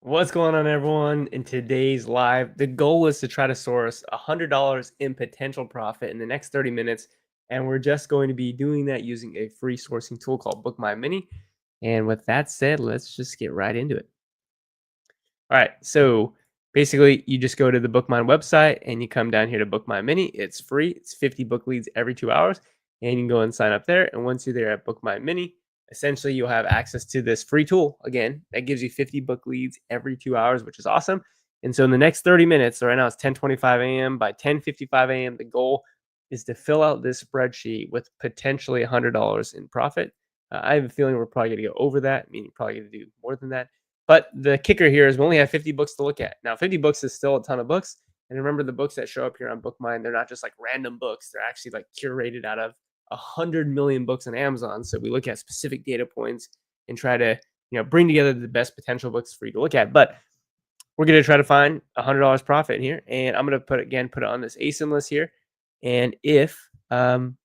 What's going on, everyone? In today's live, the goal is to try to source $100 in potential profit in the next 30 minutes. And we're just going to be doing that using a free sourcing tool called BookMine Mini. And with that said, let's just get right into it. All right. So basically, you just go to the BookMine website and you come down here to BookMine Mini. It's free, it's 50 book leads every 2 hours. And you can go and sign up there. And once you're there at BookMine Mini, essentially you'll have access to this free tool again that gives you 50 book leads every 2 hours, which is awesome. And so in the next 30 minutes, so right now it's 10:25 a.m. By 10:55 a.m., the goal is to fill out this spreadsheet with potentially $100 in profit. I have a feeling we're probably going to go over that, meaning probably going to do more than that. But the kicker here is we only have 50 books to look at. Now, 50 books is still a ton of books. And remember, the books that show up here on BookMine, they're not just like random books. They're actually like curated out of 100 million books on Amazon. So we look at specific data points and try to, bring together the best potential books for you to look at. But we're going to try to find $100 profit here. And I'm going to put it on this ASIN list here. And if I'm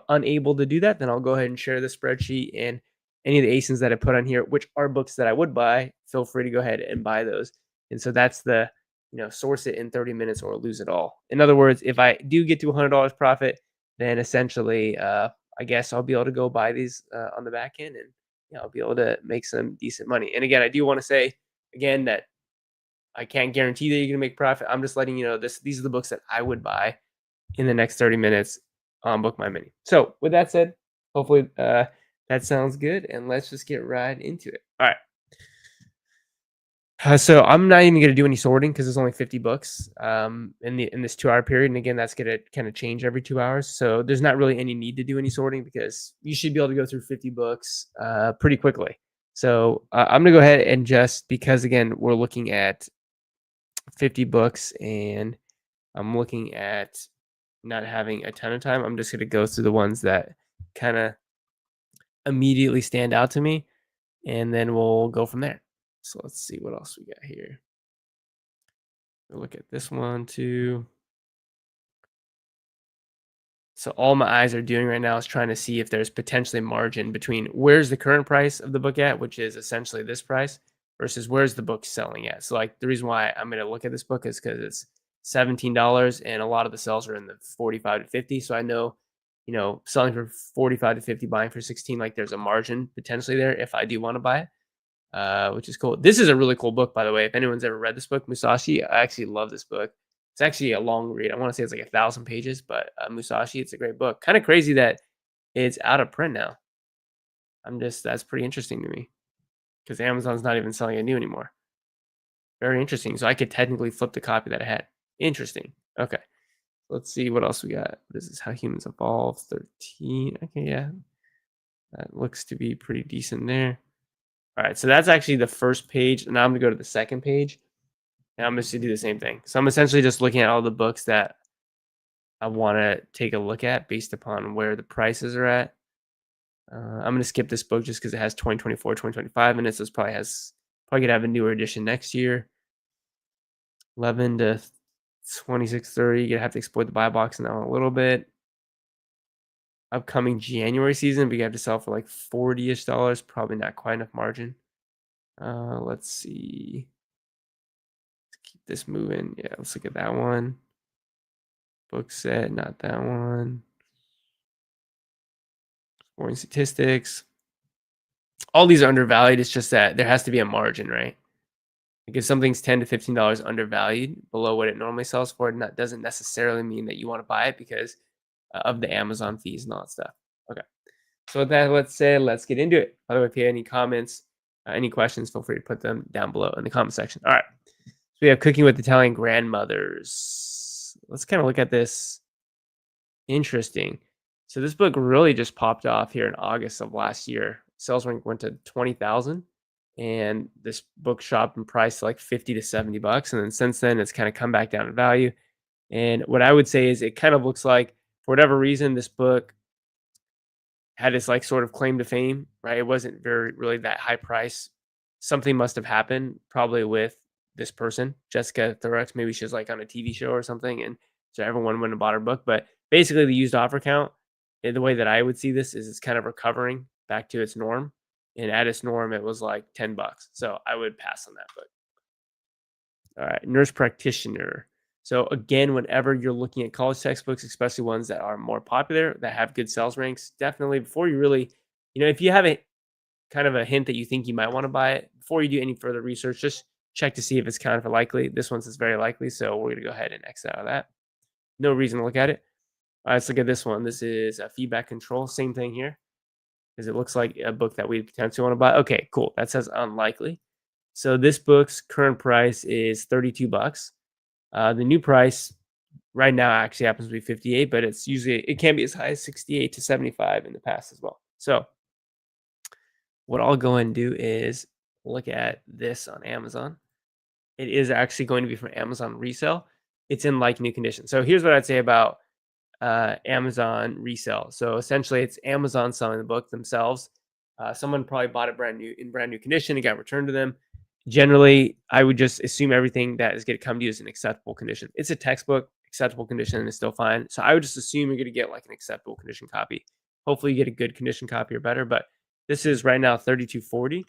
unable to do that, then I'll go ahead and share the spreadsheet and any of the ASINs that I put on here, which are books that I would buy. Feel free to go ahead and buy those. And so that's the, source it in 30 minutes or lose it all. In other words, if I do get to $100 profit, then essentially, I guess I'll be able to go buy these on the back end, and I'll be able to make some decent money. And again, I do want to say again that I can't guarantee that you're going to make profit. I'm just letting you know these are the books that I would buy in the next 30 minutes on BookMine Mini. So with that said, hopefully that sounds good, and let's just get right into it. All right. So I'm not even going to do any sorting because there's only 50 books in this 2 hour period, and again, that's going to kind of change every 2 hours. So there's not really any need to do any sorting because you should be able to go through 50 books pretty quickly. So I'm going to go ahead and just because again we're looking at 50 books and I'm looking at not having a ton of time. I'm just going to go through the ones that kind of immediately stand out to me, and then we'll go from there. So let's see what else we got here. We'll look at this one too. So all my eyes are doing right now is trying to see if there's potentially margin between where's the current price of the book at, which is essentially this price, versus where's the book selling at. So like the reason why I'm going to look at this book is because it's $17 and a lot of the sales are in the 45 to 50. So I know, selling for 45 to 50, buying for 16, like there's a margin potentially there if I do want to buy it. Which is cool. This is a really cool book, by the way. If anyone's ever read this book, Musashi, I actually love this book. It's actually a long read. I want to say it's like 1,000 pages, but Musashi, it's a great book. Kind of crazy that it's out of print now. That's pretty interesting to me because Amazon's not even selling it new anymore. Very interesting. So I could technically flip the copy that I had. Interesting. Okay. Let's see what else we got. This is How Humans Evolve 13. Okay, yeah. That looks to be pretty decent there. All right, so that's actually the first page. Now I'm going to go to the second page, and I'm just going to do the same thing. So I'm essentially just looking at all the books that I want to take a look at based upon where the prices are at. I'm going to skip this book just because it has 2024, 2025 in it, so it's probably going to have a newer edition next year. 11 to 2630. You're going to have to exploit the buy box now a little bit. Upcoming January season, we have to sell for like $40-ish. Probably not quite enough margin. Let's see. Let's keep this moving. Yeah, let's look at that one. Book set, not that one. Scoring statistics. All these are undervalued. It's just that there has to be a margin, right? Like if something's $10 to $15 undervalued below what it normally sells for, that doesn't necessarily mean that you want to buy it because of the Amazon fees and all that stuff. Okay. So with that, let's get into it. By the way, if you have any comments, any questions, feel free to put them down below in the comment section. All right. So we have Cooking with Italian Grandmothers. Let's kind of look at this. Interesting. So this book really just popped off here in August of last year. Sales rank went to 20,000, and this book shopped in price to like 50 to $70. And then since then, it's kind of come back down in value. And what I would say is it kind of looks like, for whatever reason, this book had its like sort of claim to fame, right? It wasn't really that high price. Something must have happened probably with this person, Jessica Thorex. Maybe she was like on a TV show or something, and so everyone went and bought her book. But basically, the used offer count, the way that I would see this is it's kind of recovering back to its norm, and at its norm, it was like $10. So I would pass on that book. All right, nurse practitioner. So again, whenever you're looking at college textbooks, especially ones that are more popular, that have good sales ranks, definitely before you really, if you have a kind of a hint that you think you might want to buy it, before you do any further research, just check to see if it's kind of likely. This one says very likely, so we're gonna go ahead and X out of that. No reason to look at it. All right, let's look at this one. This is a feedback control. Same thing here, because it looks like a book that we potentially want to buy. Okay, cool. That says unlikely. So this book's current price is 32 bucks. The new price right now actually happens to be 58, but it can be as high as 68 to 75 in the past as well. So what I'll go and do is look at this on Amazon. It is actually going to be from Amazon resale. It's in like new condition. So here's what I'd say about Amazon resale. So essentially, it's Amazon selling the book themselves. Someone probably bought it brand new condition. It got returned to them. Generally, I would just assume everything that is going to come to you is in acceptable condition. It's a textbook, acceptable condition, and it's still fine. So I would just assume you're going to get like an acceptable condition copy. Hopefully, you get a good condition copy or better. But this is right now 32.40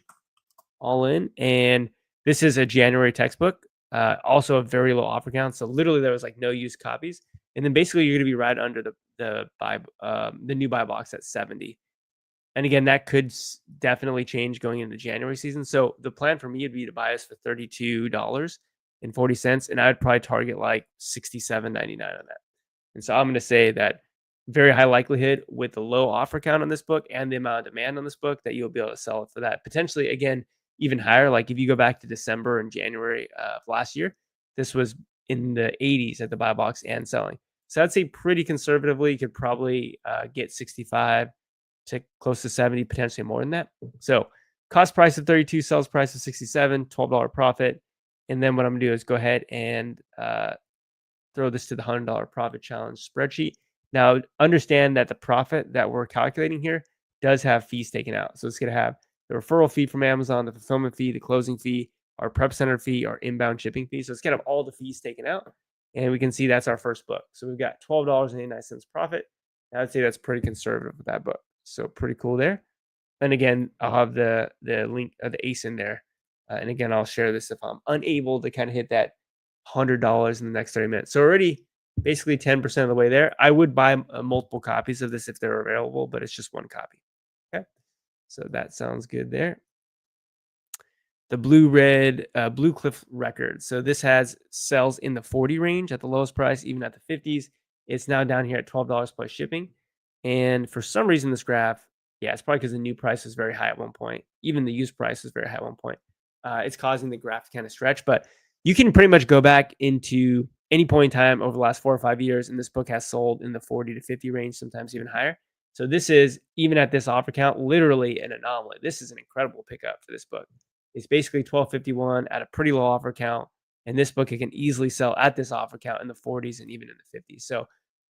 all in, and this is a January textbook. Also a very low offer count. So literally, there was like no used copies, and then basically you're going to be right under the new buy box at 70. And again, that could definitely change going into the January season. So the plan for me would be to buy this for $32.40, and I would probably target like 67.99 on that. And so I'm going to say that very high likelihood with the low offer count on this book and the amount of demand on this book that you'll be able to sell it for that. Potentially, again, even higher. Like if you go back to December and January of last year, this was in the 80s at the buy box and selling. So I'd say pretty conservatively, you could probably get 65 to close to 70, potentially more than that. So cost price of 32, sales price of 67, $12 profit. And then what I'm gonna do is go ahead and throw this to the $100 profit challenge spreadsheet. Now, understand that the profit that we're calculating here does have fees taken out. So it's going to have the referral fee from Amazon, the fulfillment fee, the closing fee, our prep center fee, our inbound shipping fee. So it's kind of all the fees taken out. And we can see that's our first book. So we've got $12.89 profit. I would say that's pretty conservative with that book. So pretty cool there. And again, I'll have the link of the ACE in there. And again, I'll share this if I'm unable to kind of hit that $100 in the next 30 minutes. So already basically 10% of the way there. I would buy multiple copies of this if they're available, but it's just one copy. Okay. So that sounds good there. The Blue Cliff record. So this has sells in the 40 range at the lowest price, even at the 50s. It's now down here at $12 plus shipping. And for some reason, this graph, yeah, it's probably because the new price was very high at one point. Even the used price was very high at one point. It's causing the graph to kind of stretch, but you can pretty much go back into any point in time over the last 4 or 5 years, and this book has sold in the 40 to 50 range, sometimes even higher. So this is, even at this offer count, literally an anomaly. This is an incredible pickup for this book. It's basically 1251 at a pretty low offer count, and this book it can easily sell at this offer count in the 40s and even in the 50s. So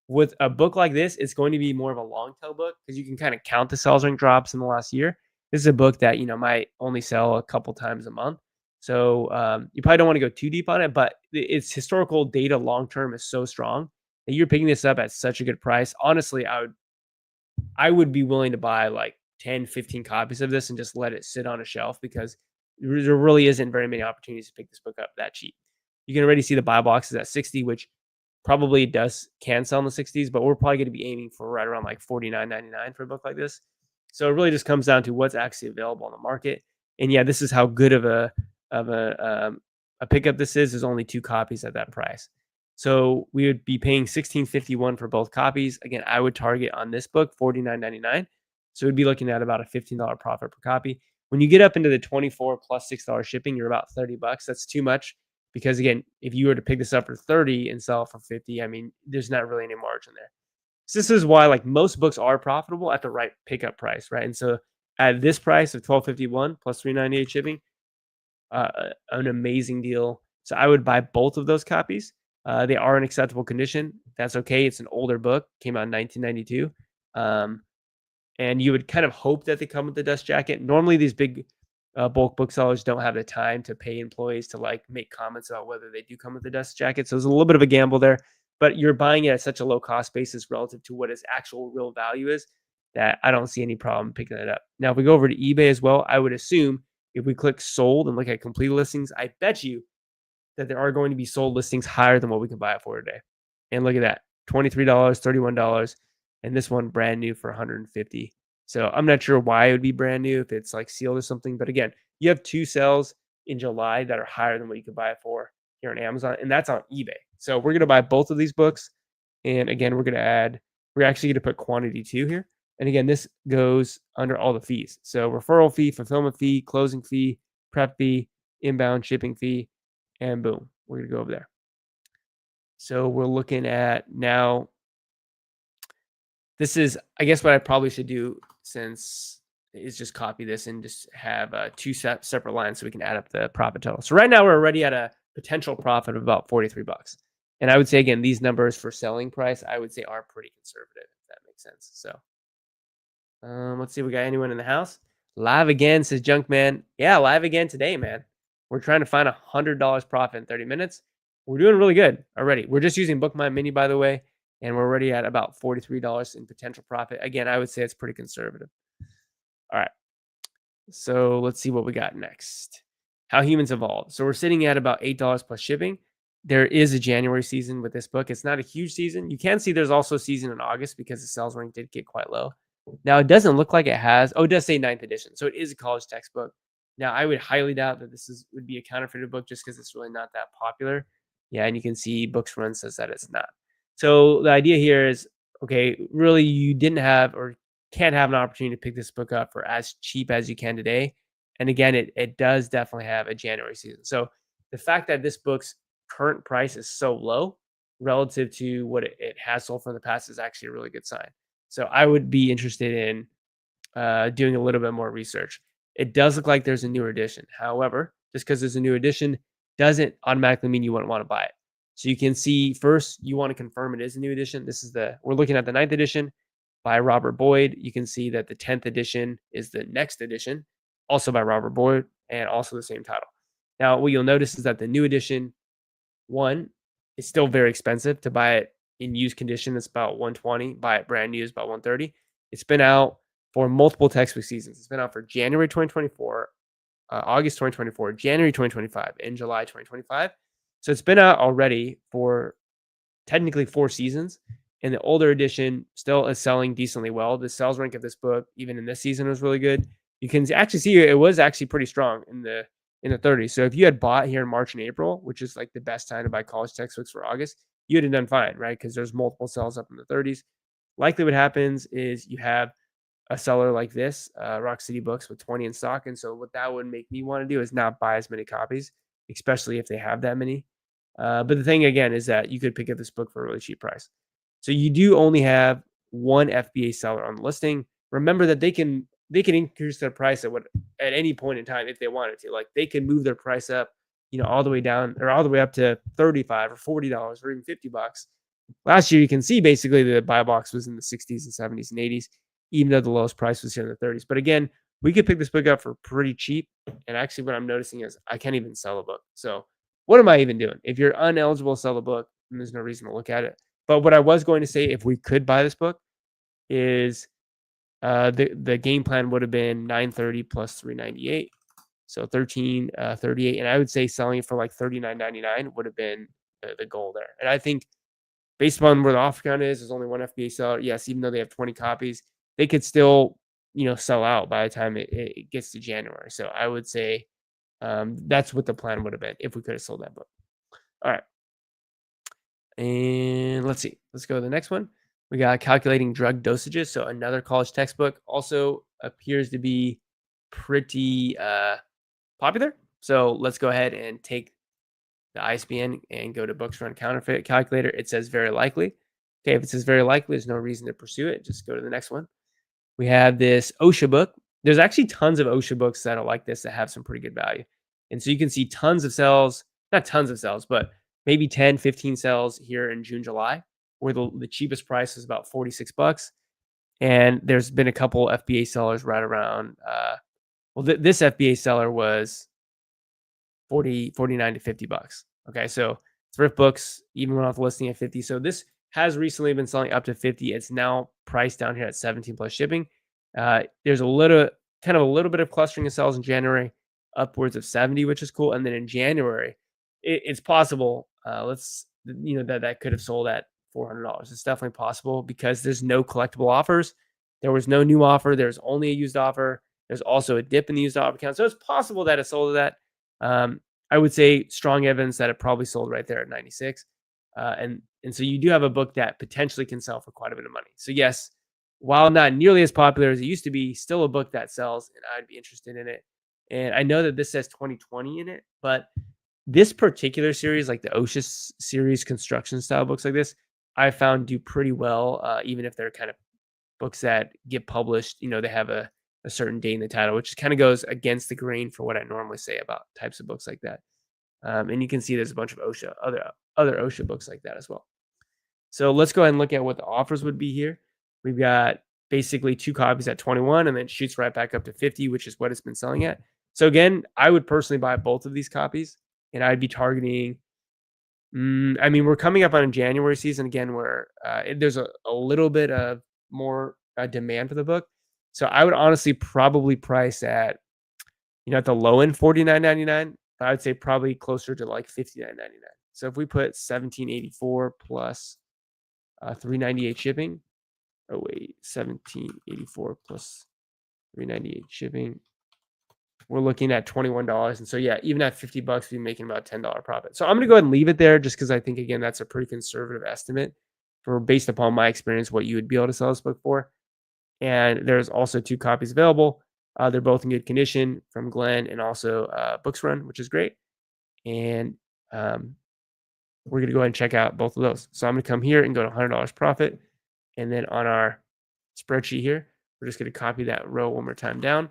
with a book like this, it's going to be more of a long tail book because you can kind of count the sales rank drops in the last year. This is a book that might only sell a couple times a month. So you probably don't want to go too deep on it, but its historical data long term is so strong that you're picking this up at such a good price. Honestly, I would be willing to buy like 10, 15 copies of this and just let it sit on a shelf because there really isn't very many opportunities to pick this book up that cheap. You can already see the buy boxes at 60, which probably can sell in the 60s, but we're probably going to be aiming for right around like 49.99 for a book like this. So it really just comes down to what's actually available on the market. And yeah, this is how good of a pickup this is. There's only 2 copies at that price. So we would be paying $16.51 for both copies. Again, I would target on this book $49.99. So we'd be looking at about a $15 profit per copy. When you get up into the 24 plus $6 shipping, you're about 30 bucks. That's too much because again, if you were to pick this up for 30 and sell it for 50, I mean, there's not really any margin there. So this is why like most books are profitable at the right pickup price, right? And so at this price of $12.51 plus $3.98 shipping, an amazing deal. So I would buy both of those copies. They are in acceptable condition. That's okay. It's an older book, came out in 1992. And you would kind of hope that they come with the dust jacket. Normally, these big bulk booksellers don't have the time to pay employees to like make comments about whether they do come with the dust jacket. So there's a little bit of a gamble there, but you're buying it at such a low cost basis relative to what its actual real value is that I don't see any problem picking it up. Now, if we go over to eBay as well, I would assume if we click sold and look at complete listings, I bet you that there are going to be sold listings higher than what we can buy it for today. And look at that, $23, $31, and this one brand new for 150. So I'm not sure why it would be brand new if it's like sealed or something. But again, you have two sales in July that are higher than what you could buy it for here on Amazon, and that's on eBay. So we're gonna buy both of these books, and again, we're actually gonna put quantity 2 here. And again, this goes under all the fees. So referral fee, fulfillment fee, closing fee, prep fee, inbound shipping fee, and boom, we're gonna go over there. So we're looking at now. This is, I guess, what I probably should do since is just copy this and just have two separate lines so we can add up the profit total. So right now we're already at a potential profit of about 43 bucks. And I would say, again, these numbers for selling price, I would say are pretty conservative, if that makes sense. So let's see, we got anyone in the house? Live again, says Junkman. Yeah, live again today, man. We're trying to find $100 profit in 30 minutes. We're doing really good already. We're just using BookMine Mini, by the way, and we're already at about $43 in potential profit. Again, I would say it's pretty conservative. All right. So let's see what we got next. How Humans Evolve. So we're sitting at about $8 plus shipping. There is a January season with this book. It's not a huge season. You can see there's also a season in August because the sales rank did get quite low. Now, it doesn't look like it has. Oh, it does say 9th edition. So it is a college textbook. Now, I would highly doubt that would be a counterfeited book just because it's really not that popular. Yeah, and you can see Books Run says that it's not. So the idea here is, okay, really you didn't have or can't have an opportunity to pick this book up for as cheap as you can today. And again, it does definitely have a January season. So the fact that this book's current price is so low relative to what it has sold for in the past is actually a really good sign. So I would be interested in doing a little bit more research. It does look like there's a newer edition. However, just because there's a new edition doesn't automatically mean you wouldn't want to buy it. So you can see first, you want to confirm it is a new edition. We're looking at the 9th edition by Robert Boyd. You can see that the 10th edition is the next edition, also by Robert Boyd, and also the same title. Now, what you'll notice is that the new edition one is still very expensive. To buy it in used condition, it's about 120. Buy it brand new is about 130. It's been out for multiple textbook seasons. It's been out for January 2024, August 2024, January 2025, and July 2025. So it's been out already for technically 4 seasons. And the older edition still is selling decently well. The sales rank of this book, even in this season, was really good. You can actually see it was actually pretty strong in the 30s. So if you had bought here in March and April, which is like the best time to buy college textbooks for August, you'd have done fine, right? Because there's multiple sales up in the 30s. Likely what happens is you have a seller like this, Rock City Books, with 20 in stock. And so what that would make me want to do is not buy as many copies, especially if they have that many. But the thing, again, is that you could pick up this book for a really cheap price. So you do only have one FBA seller on the listing. Remember that they can increase their price at any point in time if they wanted to. Like they can move their price up, all the way down or all the way up to $35 or $40 or even $50. Last year, you can see basically the buy box was in the 60s and 70s and 80s, even though the lowest price was here in the 30s. But again, we could pick this book up for pretty cheap. And actually, what I'm noticing is I can't even sell a book. So what am I even doing? If you're uneligible to sell a book, then there's no reason to look at it. But what I was going to say, if we could buy this book, is the game plan would have been 930 plus 398, so 1338, and I would say selling it for like 39.99 would have been the goal there. And I think based upon where the offer count is, there's only one FBA seller. Yes, even though they have 20 copies, they could still sell out by the time it gets to January. So I would say that's what the plan would have been if we could have sold that book. All right. And let's see. Let's go to the next one. We got Calculating Drug Dosages. So another college textbook, also appears to be pretty popular. So let's go ahead and take the ISBN and go to Books Run Counterfeit Calculator. It says very likely. Okay, if it says very likely, there's no reason to pursue it. Just go to the next one. We have this OSHA book. There's actually tons of OSHA books that are like this that have some pretty good value. And so you can see tons of sales, not tons of sales, but maybe 10, 15 sales here in June, July, where the cheapest price is about 46 bucks. And there's been a couple FBA sellers right around, this FBA seller was 49 to 50 bucks. Okay. So thrift books even went off the listing at 50. So this has recently been selling up to 50. It's now priced down here at 17 plus shipping. There's a little bit of clustering of sales in January, upwards of 70, which is cool. And then in January, it's possible. That could have sold at $400. It's definitely possible because there's no collectible offers. There was no new offer. There's only a used offer. There's also a dip in the used offer count. So it's possible that it sold at that. I would say strong evidence that it probably sold right there at 96. And so you do have a book that potentially can sell for quite a bit of money. So yes, while not nearly as popular as it used to be, still a book that sells, and I'd be interested in it. And I know that this says 2020 in it, but this particular series, like the OSHA series construction style books like this, I found do pretty well, even if they're kind of books that get published. They have a certain date in the title, which kind of goes against the grain for what I normally say about types of books like that. And you can see there's a bunch of other OSHA books like that as well. So let's go ahead and look at what the offers would be here. We've got basically 2 copies at 21 and then shoots right back up to 50, which is what it's been selling at. So again, I would personally buy both of these copies, and I'd be targeting. We're coming up on a January season again where there's a little bit of more demand for the book. So I would honestly probably price at the low end $49.99. I would say probably closer to like $59.99. So if we put $17.84 plus $3.98 shipping. Oh wait, $17.84 plus $3.98 shipping. We're looking at $21. And so yeah, even at $50, we're making about $10 profit. So I'm gonna go ahead and leave it there just because I think again that's a pretty conservative estimate for based upon my experience, what you would be able to sell this book for. And there's also 2 copies available. They're both in good condition from Glenn and also Books Run, which is great. And we're going to go ahead and check out both of those. So I'm going to come here and go to $100 profit. And then on our spreadsheet here, we're just going to copy that row one more time down.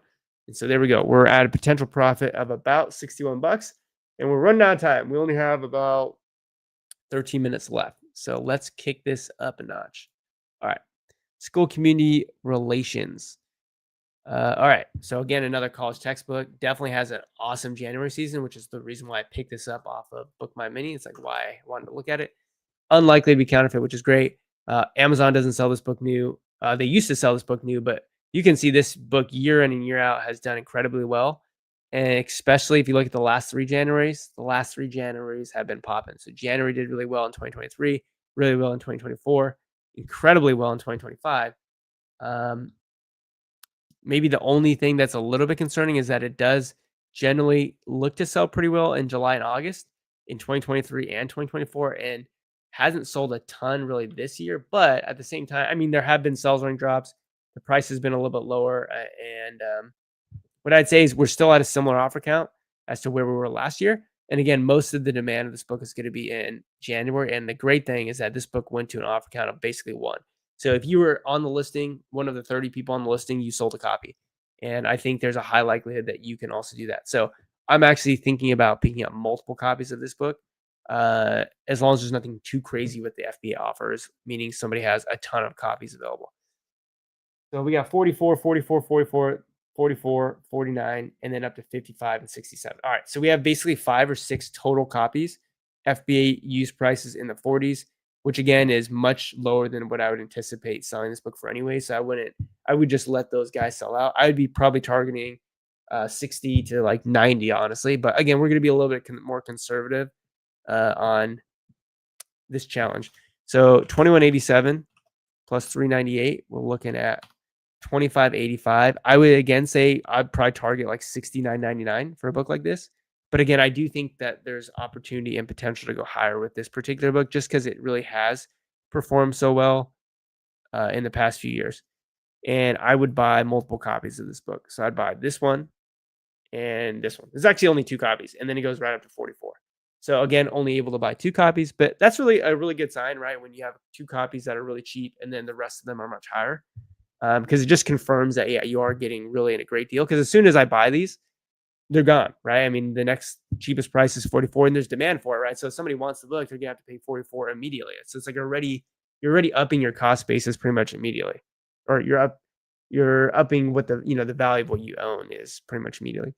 And so there we go. We're at a potential profit of about $61. And we're running out of time. We only have about 13 minutes left. So let's kick this up a notch. All right. School community relations. All right. So again, another college textbook. Definitely has an awesome January season, which is the reason why I picked this up off of BookMine Mini. It's like why I wanted to look at it. Unlikely to be counterfeit, which is great. Amazon doesn't sell this book new. They used to sell this book new, but you can see this book year in and year out has done incredibly well. And especially if you look at the last 3 Januaries have been popping. So January did really well in 2023, really well in 2024, incredibly well in 2025. Maybe the only thing that's a little bit concerning is that it does generally look to sell pretty well in July and August in 2023 and 2024, and hasn't sold a ton really this year. But at the same time, there have been sales rank drops. The price has been a little bit lower, and what I'd say is we're still at a similar offer count as to where we were last year. And again, most of the demand of this book is going to be in January. And the great thing is that this book went to an offer count of basically 1. So if you were on the listing, one of the 30 people on the listing, you sold a copy. And I think there's a high likelihood that you can also do that. So I'm actually thinking about picking up multiple copies of this book, as long as there's nothing too crazy with the FBA offers, meaning somebody has a ton of copies available. So we got 44, 44, 44, 44, 49, and then up to 55 and 67. All right. So we have basically 5 or 6 total copies. FBA used prices in the 40s, which again is much lower than what I would anticipate selling this book for anyway. So I would just let those guys sell out. I would be probably targeting 60 to like 90, honestly. But again, we're going to be a little bit more conservative on this challenge. So 2187 plus 398, we're looking at 2585. I would again say I'd probably target like 69.99 for a book like this. But again, I do think that there's opportunity and potential to go higher with this particular book just because it really has performed so well in the past few years. And I would buy multiple copies of this book. So I'd buy this one and this one. There's actually only 2 copies, and then it goes right up to 44. So again, only able to buy 2 copies, but that's really a really good sign, right? When you have 2 copies that are really cheap and then the rest of them are much higher. Because it just confirms that, yeah, you are getting really in a great deal. Because as soon as I buy these, they're gone, right? The next cheapest price is 44, and there's demand for it, right? So if somebody wants the book, they're gonna have to pay 44 immediately. So it's like you're already upping your cost basis pretty much immediately, or you're upping what the value of what you own is pretty much immediately.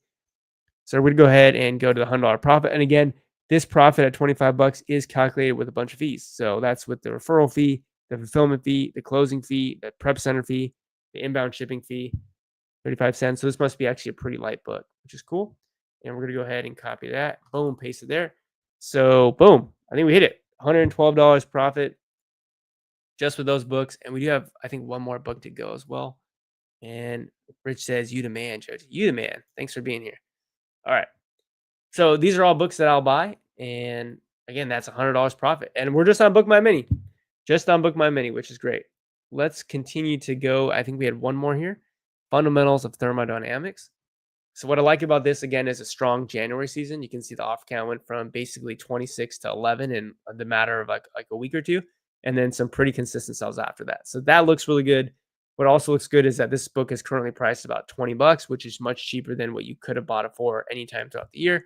So we're gonna go ahead and go to the $100 profit, and again, this profit at $25 is calculated with a bunch of fees. So that's with the referral fee, the fulfillment fee, the closing fee, the prep center fee, the inbound shipping fee, 35 cents. So this must be actually a pretty light book, which is cool. And we're going to go ahead and copy that. Boom, paste it there. So boom, I think we hit it. $112 profit just with those books. And we do have, I think, one more book to go as well. And Rich says, "You the man, Judge. You the man. Thanks for being here." All right. So these are all books that I'll buy. And again, that's $100 profit. And we're just on Book My Mini. Just on Book My Mini, which is great. Let's continue to go. I think we had one more here. Fundamentals of Thermodynamics. So what I like about this again is a strong January season. You can see the off count went from basically 26 to 11 in the matter of like a week or two, and then some pretty consistent sales after that. So that looks really good. What also looks good is that this book is currently priced about $20, which is much cheaper than what you could have bought it for anytime throughout the year.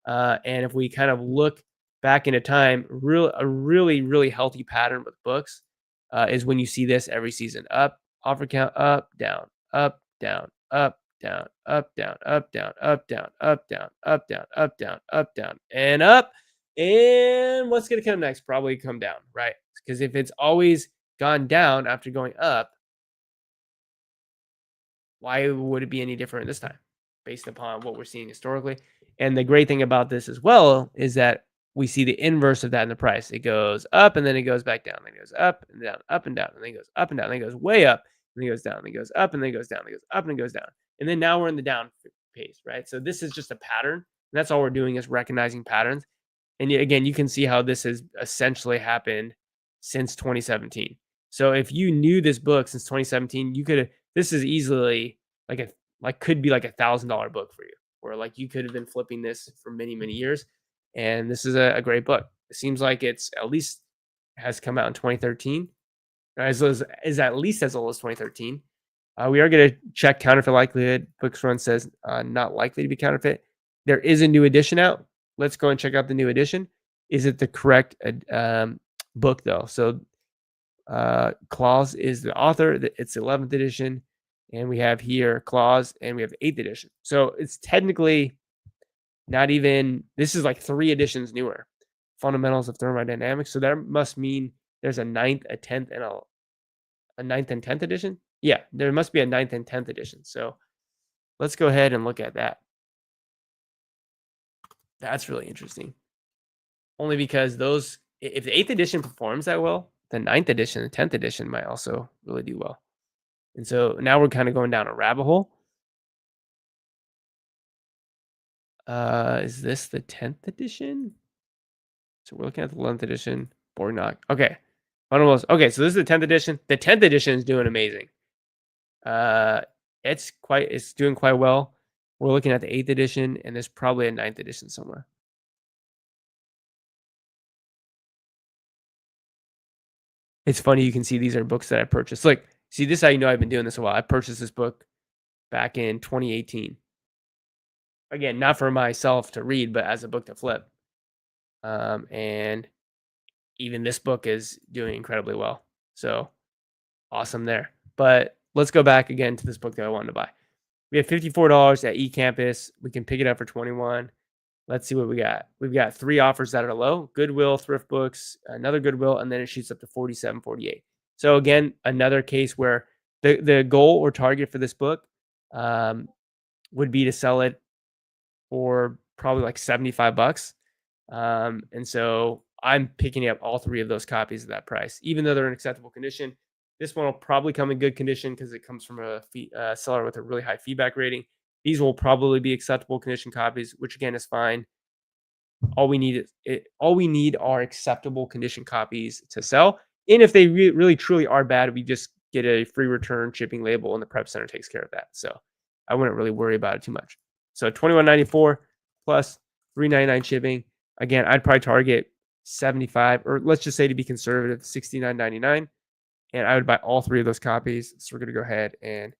And if we kind of look back into time, a really, really healthy pattern with books is when you see this every season: up, offer count, up, down, up, down, up, down, up, down, up, down, up, down, up, down, up, down, up, down, up, down, and up. And what's going to come next? Probably come down, right? Because if it's always gone down after going up, why would it be any different this time based upon what we're seeing historically? And the great thing about this as well is that we see the inverse of that in the price. It goes up and then it goes back down. Then it goes up and down, up and down, and then it goes up and down. Then it goes way up and then it goes down. Then it goes up and then it goes down. Then it goes up and it goes down. And then now we're in the down pace, right? So this is just a pattern. And that's all we're doing is recognizing patterns. And again, you can see how this has essentially happened since 2017. So if you knew this book since 2017, you could have, this is easily could be like $1,000 book for you, or like you could have been flipping this for many, many years. And this is a great book. It seems like it's at least has come out in 2013, is at least as old as 2013. We are going to check counterfeit likelihood. Books Run says not likely to be counterfeit. There is a new edition out. Let's go and check out the new edition. Is it the correct book though? So Claus is the author. It's 11th edition. And we have here Claus and we have 8th edition. So it's technically not even, this is like 3 editions newer. Fundamentals of Thermodynamics. So that must mean there's a 9th, a 10th, and a 9th and 10th edition. Yeah, there must be a 9th and 10th edition. So let's go ahead and look at that. That's really interesting. Only because those, if the 8th edition performs that well, the 9th edition, the 10th edition might also really do well. And so now we're kind of going down a rabbit hole. Is this the 10th edition? So we're looking at the 11th edition. Borgnok. Okay. Fundamentals. Okay, so this is the 10th edition. The 10th edition is doing amazing. It's doing quite well. We're looking at the 8th edition, and there's probably a 9th edition somewhere. It's funny, you can see these are books that I purchased. Like, see, this is how you know I've been doing this a while. I purchased this book back in 2018. Again, not for myself to read, but as a book to flip. And even this book is doing incredibly well. So awesome there. But let's go back again to this book that I wanted to buy. We have $54 at eCampus. We can pick it up for 21. Let's see what we got. We've got 3 offers that are low: Goodwill, Thrift Books, another Goodwill, and then it shoots up to 47, 48. So again, another case where the goal or target for this book would be to sell it for probably like $75. And so I'm picking up all 3 of those copies at that price, even though they're in acceptable condition. This one will probably come in good condition because it comes from a seller with a really high feedback rating. These will probably be acceptable condition copies, which again is fine. All we need are acceptable condition copies to sell. And if they really truly are bad, we just get a free return shipping label, and the prep center takes care of that. So I wouldn't really worry about it too much. So $21.94 plus $3.99 shipping. Again, I'd probably target 75, or let's just say to be conservative, $69.99. And I would buy all 3 of those copies. So we're going to go ahead and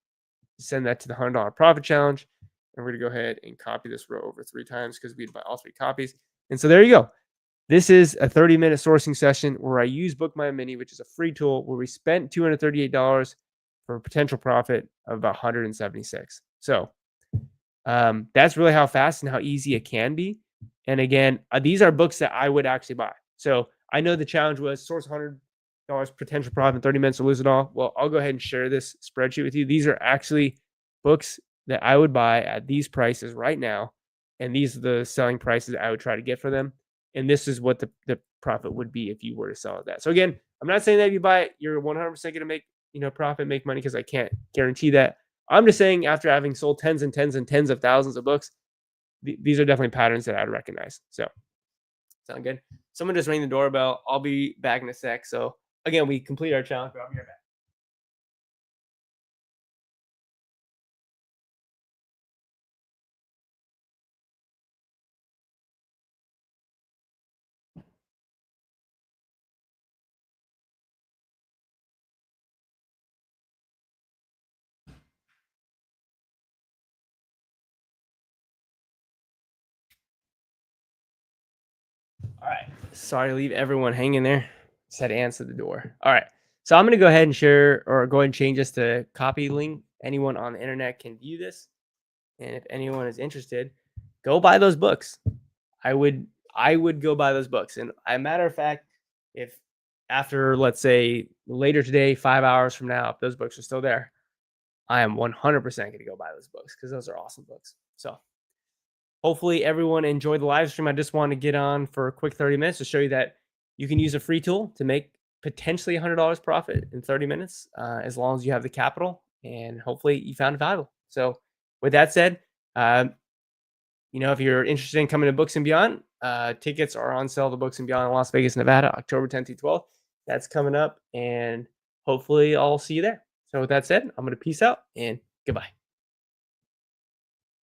send that to the $100 profit challenge. And we're going to go ahead and copy this row over 3 times because we'd buy all 3 copies. And so there you go. This is a 30-minute sourcing session where I use BookMine Mini, which is a free tool where we spent $238 for a potential profit of about $176. So that's really how fast and how easy it can be. And again, these are books that I would actually buy. So I know the challenge was source $100 potential profit in 30 minutes or lose it all. Well, I'll go ahead and share this spreadsheet with you. These are actually books that I would buy at these prices right now. And these are the selling prices I would try to get for them. and this is what the profit would be if you were to sell at that. So again, I'm not saying that if you buy it, you're 100% going to make profit, make money, because I can't guarantee that. I'm just saying after having sold tens and tens and tens of thousands of books, these are definitely patterns that I'd recognize. So sound good? Someone just rang the doorbell. I'll be back in a sec. So again, we complete our challenge, but I'll be right back. All right. Sorry to leave everyone hanging there. Just had to answer the door. All right. So I'm going to go ahead and share, or go ahead and change this to copy link. Anyone on the internet can view this. And if anyone is interested, go buy those books. I would I would go buy those books. And a matter of fact, if after, let's say, later today, 5 hours from now, if those books are still there, I am 100% going to go buy those books, because those are awesome books. So hopefully everyone enjoyed the live stream. I just wanted to get on for a quick 30 minutes to show you that you can use a free tool to make potentially $100 profit in 30 minutes, as long as you have the capital, and hopefully you found it valuable. So with that said, if you're interested in coming to Books and Beyond, tickets are on sale to Books and Beyond in Las Vegas, Nevada, October 10th through 12th. That's coming up, and hopefully I'll see you there. So with that said, I'm going to peace out and goodbye.